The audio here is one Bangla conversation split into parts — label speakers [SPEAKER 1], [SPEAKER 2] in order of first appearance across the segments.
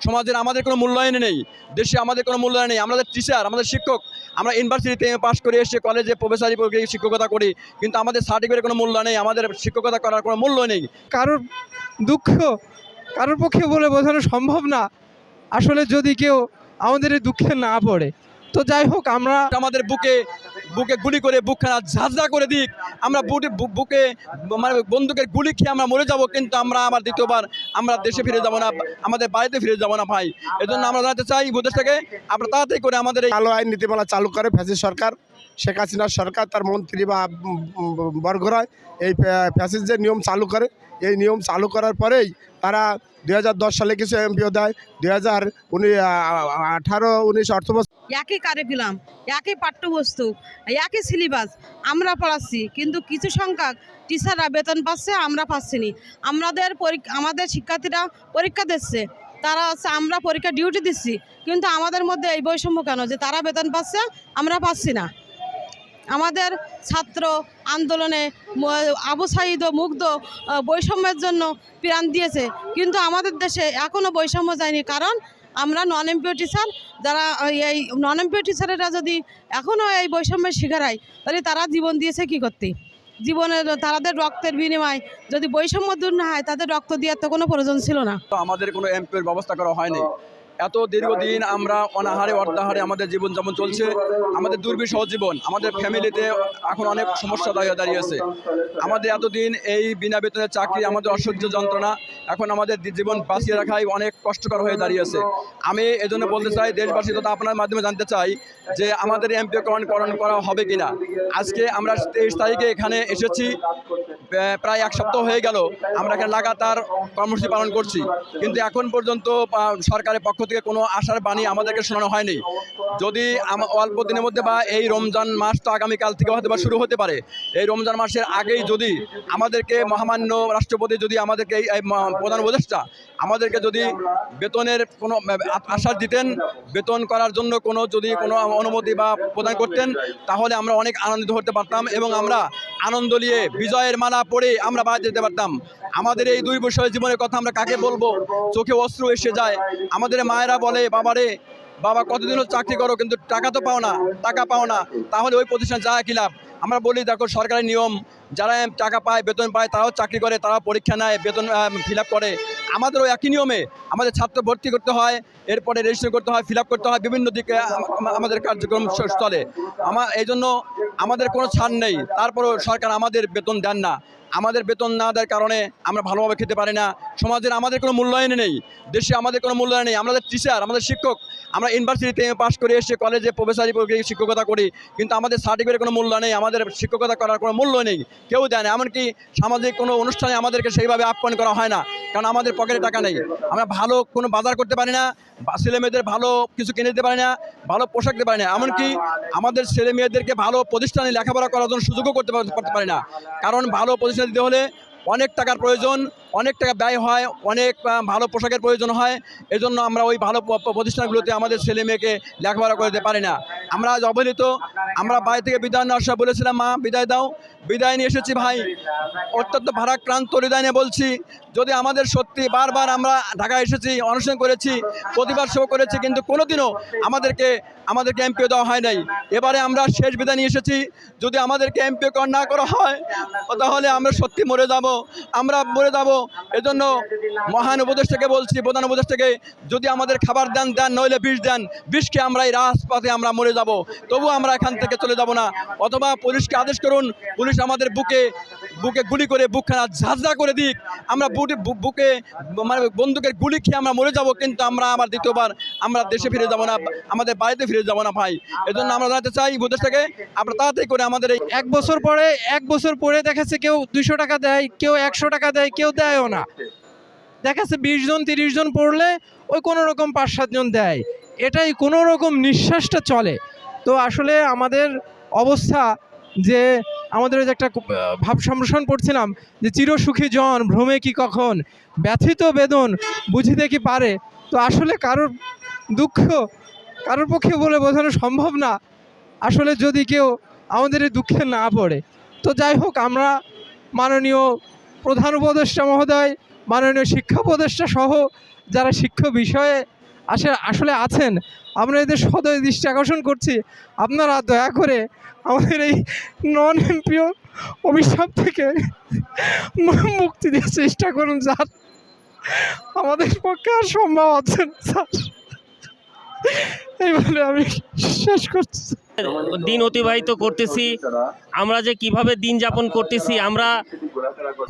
[SPEAKER 1] সমাজের আমাদের কোনো মূল্যায়ন নেই, দেশে আমাদের কোনো মূল্যায়ন নেই। আমাদের টিচার, আমাদের শিক্ষক, আমরা ইউনিভার্সিটিতে পাশ করে এসে কলেজে প্রফেসরি শিক্ষকতা করি, কিন্তু আমাদের সার্টিফিকেটের কোনো মূল্য নেই, আমাদের শিক্ষকতা করার কোনো মূল্য নেই।
[SPEAKER 2] কারোর দুঃখ কারোর পক্ষে বলে বোঝানো সম্ভব না আসলে যদি কেউ আমাদের এই দুঃখে না পড়ে। তো যাই হোক, আমরা
[SPEAKER 1] আমাদের বুকে বুকে গুলি করে বুকখানা ঝাঁঝরা করে দিক, আমরা বুকে মানে বন্দুকের গুলি খেয়ে আমরা মরে যাব, কিন্তু আমরা আবার দ্বিতীয়বার আমরা দেশে ফিরে যাব না, আমাদের বাড়িতে ফিরে যাব না ভাই। এজন্য আমরা জানাতে চাই উপদেশটাকে আমরা তাড়াতাড়ি করে আমাদের এই
[SPEAKER 3] কালো আইন নীতিমালা চালু করে ফ্যাসিস্ট সরকার, শেখ হাসিনার সরকার, তার মন্ত্রী বা বর্গরা এই ফ্যাসিস্টের নিয়ম চালু করে। এই নিয়ম চালু করার পরেই তারা 2010 সালে কিছু এমপিও দেয়, 2018-19 অর্থবছর
[SPEAKER 4] একই কারিকুলাম, একই পাঠ্যবস্তু, একই সিলেবাস আমরা পড়াচ্ছি, কিন্তু কিছু সংখ্যক টিচাররা বেতন পাচ্ছে, আমরা পাচ্ছি না। আমাদের শিক্ষার্থীরা পরীক্ষা দিচ্ছে, তারা আমরা পরীক্ষা ডিউটি দিচ্ছি, কিন্তু আমাদের মধ্যে এই বৈষম্য কেন যে তারা বেতন পাচ্ছে, আমরা পাচ্ছি না। আমাদের ছাত্র আন্দোলনে আবু সাঈদ ও মুগ্ধ বৈষম্যের জন্য প্রাণ দিয়েছে, কিন্তু আমাদের দেশে এখনও বৈষম্য যায়নি। কারণ আমরা নন এমপিও টিচার, যারা এই নন এমপিও টিচারেরা যদি এখনও এই বৈষম্যের শিকার হয়, তাহলে তারা জীবন দিয়েছে কি করতে? জীবনের তাদের রক্তের বিনিময় যদি বৈষম্য দূর না হয়, তাদের রক্ত দেওয়ার তো কোনো প্রয়োজন ছিল না।
[SPEAKER 1] আমাদের কোনো এমপির ব্যবস্থা করা হয়নি। এত দীর্ঘদিন আমরা অনাহারে অর্ধাহারে আমাদের জীবনযাপন চলছে, আমাদের দুর্বিষহ জীবন, আমাদের ফ্যামিলিতে এখন অনেক সমস্যা দাঁড়িয়েছে। আমাদের এতদিন এই বিনা বেতনের চাকরি, আমাদের অসহ্য যন্ত্রণা, এখন আমাদের জীবন বাঁচিয়ে রাখাই অনেক কষ্টকর হয়ে দাঁড়িয়েছে। আমি এজন্য বলতে চাই, দেশবাসী তথা আপনার মাধ্যমে জানতে চাই যে আমাদের এমপিওকরণ করা হবে কিনা। আজকে আমরা 23 তারিখে এখানে এসেছি, প্রায় এক সপ্তাহ হয়ে গেল আমরা এখানে লাগাতার কর্মসূচি পালন করছি, কিন্তু এখন পর্যন্ত সরকারের পক্ষ থেকে কোনো আশার বাণী আমাদেরকে শোনানো হয়নি। যদি অল্প দিনের মধ্যে বা এই রমজান মাস তো আগামীকাল থেকে হয়তো বা শুরু হতে পারে, এই রমজান মাসের আগেই যদি আমাদেরকে মহামান্য রাষ্ট্রপতি যদি আমাদেরকে এই প্রধান উপদেষ্টা আমাদেরকে যদি বেতনের কোনো আশ্বাস দিতেন, বেতন করার জন্য যদি কোনো অনুমতি বা প্রদান করতেন, তাহলে আমরা অনেক আনন্দিত হতে পারতাম এবং আমরা আনন্দ নিয়ে বিজয়ের মালা পড়ে আমরা বাড়িতে যেতে পারতাম। আমাদের এই 2 বছরের জীবনের কথা আমরা কাকে বলবো? চোখে অশ্রু এসে যায়। আমাদের মায়েরা বলে, বাবা কতদিন চাকরি করো, কিন্তু টাকা তো পাও না, টাকা পাও না, তাহলে ওই প্রতিষ্ঠান যায় কি লাভ? আমরা বলি দেখো, সরকারি নিয়ম, যারা টাকা পায়, বেতন পায়, তারাও চাকরি করে, তারাও পরীক্ষা নেয়, বেতন ফিল আপ করে। আমাদেরও একই নিয়মে আমাদের ছাত্র ভর্তি করতে হয়, এরপরে রেজিস্ট্রেশন করতে হয়, ফিল আপ করতে হয়, বিভিন্ন দিকে আমাদের কার্যক্রম চলে। এই জন্য আমাদের কোনো ছাড় নেই, তারপরেও সরকার আমাদের বেতন দেন না। আমাদের বেতন না দেওয়ার কারণে আমরা ভালোভাবে খেতে পারি না, সমাজের আমাদের কোনো মূল্যায়ন নেই, দেশে আমাদের কোনো মূল্যায়ন নেই। আমাদের টিচার, আমাদের শিক্ষক, আমরা ইউনিভার্সিটিতে পাশ করে এসে কলেজে প্রফেসরি শিক্ষকতা করি, কিন্তু আমাদের সার্টিফিকেটের কোনো মূল্য নেই, আমাদের শিক্ষকতা করার কোনো মূল্য নেই, কেউ দেয় না। এমনকি সামাজিক কোনো অনুষ্ঠানে আমাদেরকে সেইভাবে আপ্যায়ন করা হয় না, কারণ আমাদের পকেটে টাকা নেই। আমরা ভালো কোনো বাজার করতে পারি না, ছেলে মেয়েদের ভালো কিছু কিনে দিতে পারি না, ভালো পোশাক দিতে পারি না, এমনকি আমাদের ছেলে মেয়েদেরকে ভালো প্রতিষ্ঠানে লেখাপড়া করার জন্য সুযোগও করতে পারি না। কারণ ভালো প্রতিষ্ঠানে দিতে হলে অনেক টাকার প্রয়োজন, অনেক টাকা ব্যয় হয়, অনেক ভালো পোশাকের প্রয়োজন হয়। এজন্য আমরা ওই ভালো প্রতিষ্ঠানগুলোতে আমাদের ছেলে মেয়েকে লেখাপড়া করতে পারি না। আমরা আজ অবহেলিত। আমরা বাড়ি থেকে বিদায় নেওয়ার সময় বলেছিলাম, মা বিদায় দাও, বিদায় নিয়ে এসেছি ভাই, অত্যন্ত ভারাক্রান্ত হৃদয় নিয়ে বলছি, যদি আমাদের সত্যি বারবার আমরা ঢাকা এসেছি, অনশন করেছি, প্রতিবাদ সভা করেছি, কিন্তু কোনোদিনও আমাদেরকে এমপিও দেওয়া হয় নাই। এবারে আমরা শেষ বিদায় নিয়ে এসেছি, যদি আমাদেরকে এমপিও না করা হয়, তাহলে আমরা সত্যি মরে যাব, আমরা মরে যাব। এজন্য মহান উপদেষ্টাকে বলছি, প্রধান উপদেষ্টাকে, যদি আমাদের খাবার দেন, নইলে বিষ দেন, বিষ খেয়ে আমরা এই রাজপথে আমরা মরে যাব, তবু আমরা এখান থেকে চলে যাব না। অথবা পুলিশকে আদেশ করুন, পুলিশ আমাদের বুকে গুলি করে বুকখানা ঝাঁঝরা করে দিক, আমরা বুকে মানে বন্দুকের গুলি খেয়ে আমরা মরে যাব, কিন্তু আমরা আবার দ্বিতীয়বার আমরা দেশে ফিরে যাব না, আমাদের বাড়িতে ফিরে যাব না ভাই। এজন্য আমরা জানাতে চাই উপদেষ্টাকে, আপনারা তাড়াতাড়ি করে আমাদের এই
[SPEAKER 2] 1 বছর পরে দেখাচ্ছে কেউ 200 টাকা দেয়, কেউ 100 টাকা দেয়, কেউ দেয়ও না। দেখাচ্ছে 20 জন 30 জন পড়লে ওই কোনো রকম 5-7 জন দেয়, এটাই কোনো রকম নিঃশ্বাসটা চলে। তো আসলে আমাদের অবস্থা যে আমাদের ওই যে একটা ভাব সম্প্রসারণ পড়ছিলাম যে চিরসুখী জন ভ্রমে কি কখন, ব্যথিত বেদন বুঝিতে কি পারে। তো আসলে কারোর দুঃখ কারোর পক্ষে বলে বোঝানো সম্ভব না আসলে যদি কেউ আমাদের এই দুঃখে না পড়ে। তো যাই হোক, আমরা মাননীয় প্রধান উপদেষ্টা মহোদয়, মাননীয় শিক্ষা উপদেষ্টা সহ যারা শিক্ষা বিষয়ে আসলে আছেন, আমরা এদের সদয় দৃষ্টি আকর্ষণ করছি, আপনারা দয়া করে আমাদের এই নন এমপিও অভিশাপ থেকে মুক্তি দেওয়ার চেষ্টা করুন স্যার। আমাদের পক্ষে আর সম্ভব হচ্ছে না স্যার, এই বলে আমি শেষ করছি।
[SPEAKER 5] দিন অতিবাহিত করতেছি, আমরা যে কিভাবে দিন যাপন করতেছি, আমরা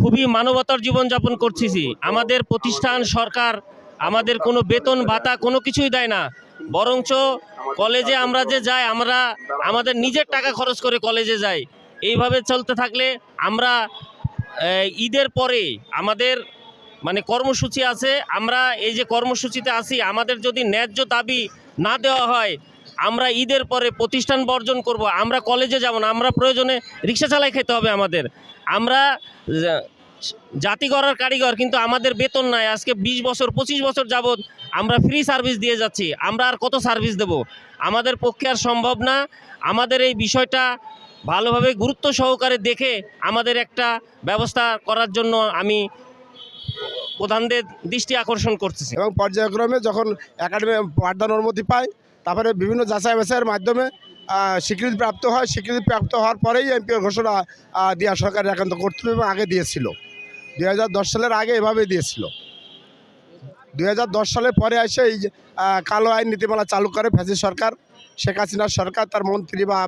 [SPEAKER 5] খুবই মানবতার জীবন যাপন করতেছি। আমাদের প্রতিষ্ঠান সরকার আমাদের কোনো বেতন ভাতা কোনো কিছুই দেয় না, বরঞ্চ কলেজে আমরা যে যাই, আমরা আমাদের নিজের টাকা খরচ করে কলেজে যাই। এইভাবে চলতে থাকলে আমরা ঈদের পরে আমাদের মানে কর্মসূচি আছে, আমরা এই যে কর্মসূচিতে আছি, আমাদের যদি ন্যায্য দাবি না দেওয়া হয় আমরা ঈদের পরে প্রতিষ্ঠান বর্জন করব। আমরা কলেজে যাব না, আমরা প্রয়োজনে রিক্সা চালাই খেতে হবে আমাদের। আমরা জাতি গড়ার কারিগর, কিন্তু আমাদের বেতন নাই। আজকে 20 বছর 25 বছর যাবৎ আমরা ফ্রি সার্ভিস দিয়ে যাচ্ছি, আমরা আর কত সার্ভিস দেব? আমাদের পক্ষে আর সম্ভব না। আমাদের এই বিষয়টা ভালোভাবে গুরুত্ব সহকারে দেখে আমাদের একটা ব্যবস্থা করার জন্য আমি প্রধানদের দৃষ্টি আকর্ষণ করতেছি।
[SPEAKER 3] এবং পর্যায়ক্রমে যখন একাডেমি পাঠদান অনুমতি পায়, তারপরে বিভিন্ন যাচাই বাছাইয়ের মাধ্যমে স্বীকৃতিপ্রাপ্ত হয়। স্বীকৃতিপ্রাপ্ত হওয়ার পরেই এমপিওর ঘোষণা দেওয়া সরকারের একান্ত কর্তব্য, এবং আগে দিয়েছিল 2010 সালের আগে এভাবেই দিয়েছিল। 2010 সালের পরে এসে এই কালো আইন নীতিমালা চালু করে ফ্যাসিস্ট সরকার, শেখ হাসিনার সরকার, তার মন্ত্রী বা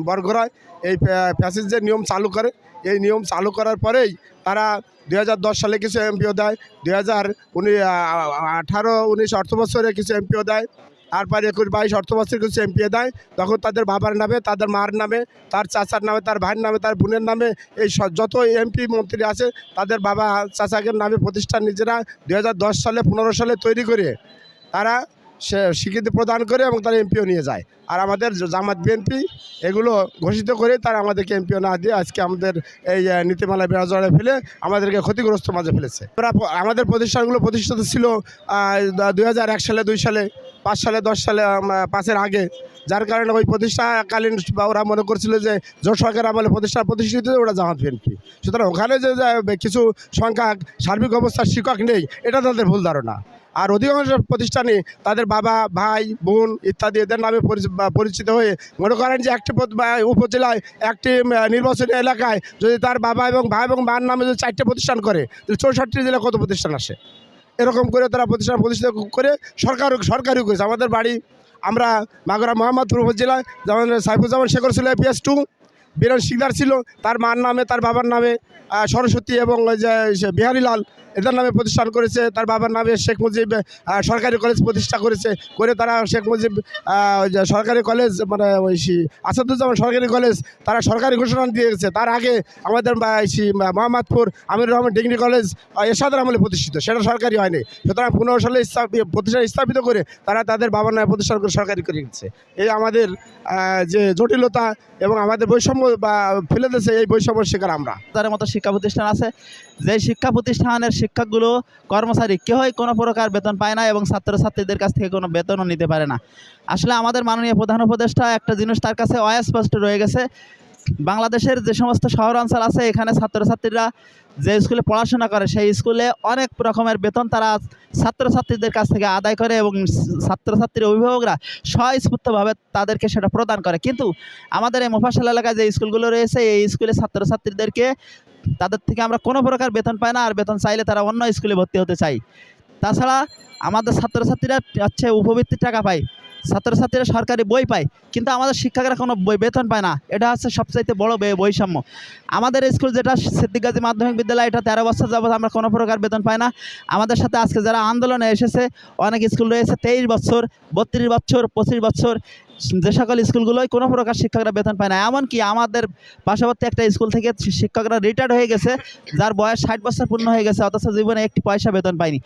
[SPEAKER 3] বর্গরা এই ফ্যাসিস্টের নিয়ম চালু করে। এই নিয়ম চালু করার পরেই তারা 2010 সালে কিছু এমপিও দেয়, 2018-19 অর্থবছরে কিছু এমপিও দেয়, তারপর 21-22 অর্থবছরে কিছু এমপিও দেয়। তখন তাদের বাবার নামে, তাদের মার নামে, তার চাচার নামে, তার ভাইয়ের নামে, তার বোনের নামে, এই যত এমপি মন্ত্রী আছে তাদের বাবা চাচাকের নামে প্রতিষ্ঠান নিজেরা 2010 সালে 15 সালে তৈরি করে তারা স্বীকৃতি প্রদান করে এবং তারা এমপিও নিয়ে যায়। আর আমাদের জামাত বিএনপি এগুলো ঘোষিত করে তারা আমাদেরকে এমপিও না দিয়ে আজকে আমাদের এই নীতিমালায় বেড়াজড়ে ফেলে আমাদেরকে ক্ষতিগ্রস্ত মাঝে ফেলেছে। আমাদের প্রতিষ্ঠানগুলো প্রতিষ্ঠিত ছিল 2001 সালে, 2 সালে, 5 সালে, 10 সালে, 5-এর আগে, যার কারণে ওই প্রতিষ্ঠাকালীন ওরা মনে করছিল যে জোট সরকার আমলে প্রতিষ্ঠিত ওরা জামাত বিএনপি। সুতরাং ওখানে যে কিছু সংখ্যা সার্বিক অবস্থার শিক্ষক নেই, এটা তাদের ভুল ধারণা। আর অধিকাংশ প্রতিষ্ঠানে তাদের বাবা, ভাই, বোন ইত্যাদি এদের নামে পরিচিত হয়ে মনে করেন যে একটি উপজেলায় একটি নির্বাচনী এলাকায় যদি তার বাবা এবং ভাই এবং মার নামে যদি 4টে প্রতিষ্ঠান করে, তাহলে 64 জেলায় কত প্রতিষ্ঠান আসে? এরকম করে তারা প্রতিষ্ঠিত করে সরকারি করেছে। আমাদের বাড়ি, আমরা মাগুরা মোহাম্মদপুর উপজেলায়, যেমন সাইফুজ্জামান শেখর ছিল APS 2, বীরেন শিকদার ছিল, তার মার নামে, তার বাবার নামে সরস্বতী এবং বিহারীলাল এদের নামে প্রতিষ্ঠান করেছে। তার বাবার নামে শেখ মুজিব সরকারি কলেজ প্রতিষ্ঠা করেছে, করে তারা শেখ মুজিব সরকারি কলেজ মানে ওই আসাদুজ্জামান সরকারি কলেজ তারা সরকারি ঘোষণা দিয়েছে। তার আগে আমাদের মোহাম্মদপুর আমিনুর রহমান ডিগ্রি কলেজ এরশাদের আমলে প্রতিষ্ঠিত, সেটা সরকারি হয়নি। সুতরাং 15 সালে প্রতিষ্ঠান স্থাপিত করে তারা তাদের বাবার নামে প্রতিষ্ঠান করে সরকারি করে দিচ্ছে। এই আমাদের যে জটিলতা এবং আমাদের বৈষম্য বা ফেলে দিয়েছে, এই বৈষম্যের শিকার আমরা।
[SPEAKER 6] তার মতো শিক্ষা প্রতিষ্ঠান আছে, যে শিক্ষা প্রতিষ্ঠানের শিক্ষকগুলো কর্মচারী কেউই কোনো প্রকার বেতন পায় না এবং ছাত্রছাত্রীদের কাছ থেকে কোনো বেতনও নিতে পারে না। আসলে আমাদের মাননীয় প্রধান উপদেষ্টা একটা জিনিস তার কাছে অস্পষ্ট রয়ে গেছে। বাংলাদেশের যে সমস্ত শহরাঞ্চল আছে, এখানে ছাত্রছাত্রীরা যে স্কুলে পড়াশোনা করে সেই স্কুলে অনেক রকমের বেতন তারা ছাত্রছাত্রীদের কাছ থেকে আদায় করে এবং ছাত্রছাত্রীর অভিভাবকরা স্বস্ফূর্তভাবে তাদেরকে সেটা প্রদান করে। কিন্তু আমাদের এই মোফাশাল এলাকায় যে স্কুলগুলো রয়েছে, এই স্কুলে ছাত্রছাত্রীদেরকে তাদের থেকে আমরা কোনো প্রকার বেতন পাই না, আর বেতন চাইলে তারা অন্য স্কুলে ভর্তি হতে চায়। তাছাড়া আমাদের ছাত্রছাত্রীরা হচ্ছে উপবৃত্তির টাকা পায়, ছাত্রছাত্রীরা সরকারি বই পায়, কিন্তু আমাদের শিক্ষকরা কোনো বেতন পায় না। এটা হচ্ছে সবচাইতে বড় বৈষম্য। আমাদের স্কুল যেটা সিদ্দিক গাজী মাধ্যমিক বিদ্যালয়, এটা 13 বছর যাবত আমরা কোনো প্রকার বেতন পাই না। আমাদের সাথে আজকে যারা আন্দোলনে এসেছে অনেক স্কুল রয়েছে 23 বছর, 32 বছর, 25 বছর, যে সকল স্কুলগুলোই কোনো প্রকার শিক্ষকরা বেতন পায় না। এমনকি আমাদের পার্শ্ববর্তী একটা স্কুল থেকে শিক্ষকরা রিটায়ার্ড হয়ে গেছে, যার বয়স 60 বছর পূর্ণ হয়ে গেছে, অথচ জীবনে একটি পয়সা বেতন পায়নি।